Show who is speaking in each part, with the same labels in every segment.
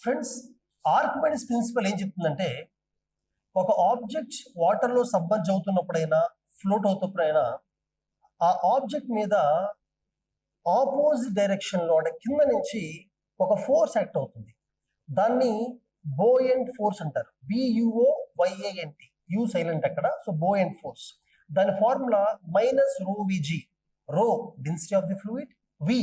Speaker 1: Friends, Archimedes principal ఏం చెప్తుందంటే, ఒక ఆబ్జెక్ట్ వాటర్లో సబ్మర్జ్ అవుతున్నప్పుడైనా ఫ్లోట్ అవుతున్నప్పుడైనా ఆ ఆబ్జెక్ట్ మీద ఆపోజిట్ డైరెక్షన్లో అంటే కింద నుంచి ఒక ఫోర్స్ యాక్ట్ అవుతుంది. దాన్ని బోయంట్ ఫోర్స్ అంటారు. BUOYANT, యూ సైలెంట్ అక్కడ. సో బోయంట్ ఫోర్స్, దాని ఫార్ములా -ρVg. రో density of the fluid, we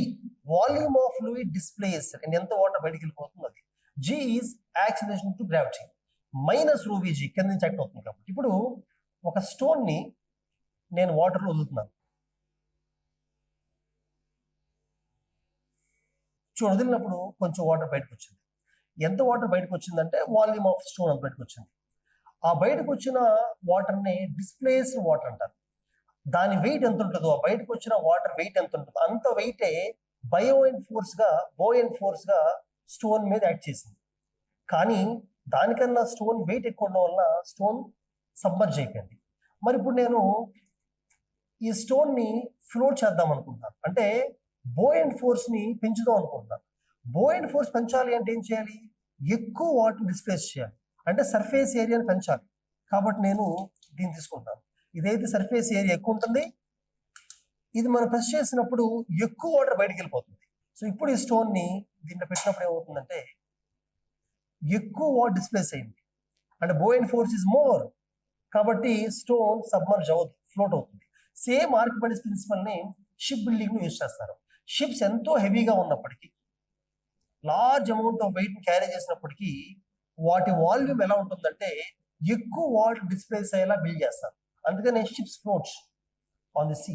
Speaker 1: volume of fluid displaced, and ఎంత వాటర్ బయటికి వెళ్ళిపోతుంది అది. G is acceleration to gravity. -ρVg కింద నుంచి యాక్ట్ అవుతుంది కాబట్టి. ఇప్పుడు ఒక స్టోన్ ని నేను వాటర్లో వదులుతున్నాను. వదిలినప్పుడు కొంచెం వాటర్ బయటకు వచ్చింది. ఎంత వాటర్ బయటకు వచ్చిందంటే వాల్యూమ్ ఆఫ్ స్టోన్ అంత బయటకు వచ్చింది. ఆ బయటకు వచ్చిన వాటర్ని డిస్ప్లేస్డ్ వాటర్ అంటారు. దాని వెయిట్ ఎంత ఉంటుందో, ఆ బయటకు వచ్చిన వాటర్ వెయిట్ ఎంత ఉంటుందో అంత వెయిటే బోయంట్ ఫోర్స్ గా స్టోన్ మీద యాక్ట్ చేసింది. కానీ దానికన్నా స్టోన్ వెయిట్ ఎక్కువ ఉండడం వల్ల స్టోన్ సబ్మర్జ్ అయిపోయింది. మరి ఇప్పుడు నేను ఈ స్టోన్ ని ఫ్లోట్ చేద్దాం అనుకుంటున్నాను, అంటే బోయంట్ ఫోర్స్ ని పెంచుదాం అనుకుంటున్నాను. బోయంట్ ఫోర్స్ పెంచాలి అంటే ఏం చేయాలి? ఎక్కువ వాటర్ డిస్ప్లేస్ చేయాలి, అంటే సర్ఫేస్ ఏరియాని పెంచాలి. కాబట్టి నేను దీన్ని తీసుకుంటాను. ఇదైతే సర్ఫేస్ ఏరియా ఎక్కువ ఉంటుంది, ఇది మనం ప్రెస్ చేసినప్పుడు ఎక్కువ వాటర్ బయటికి వెళ్ళిపోతుంది. సో ఇప్పుడు ఈ స్టోన్ ని దీంట్లో పెట్టినప్పుడు ఏమవుతుందంటే ఎక్కువ వాటర్ డిస్ప్లేస్ అయింది, అంటే బోయంట్ ఫోర్స్ ఇస్ మోర్. కాబట్టి స్టోన్ సబ్మర్జ్ అవ్వదు, ఫ్లోట్ అవుతుంది. సేమ్ ఆర్కిమెడిస్ ప్రిన్సిపల్ ని షిప్ బిల్డింగ్ లో యూజ్ చేస్తారు. షిప్స్ ఎంతో హెవీగా ఉన్నప్పటికీ, large amount of weight carry చేసినప్పటికీ వాటి వాల్యూమ్ ఎలా ఉంటుందంటే ఎక్కువ వాటర్ డిస్ప్లేస్ అయ్యేలా బిల్డ్ చేస్తారు. అందుకనే ships floats on the sea.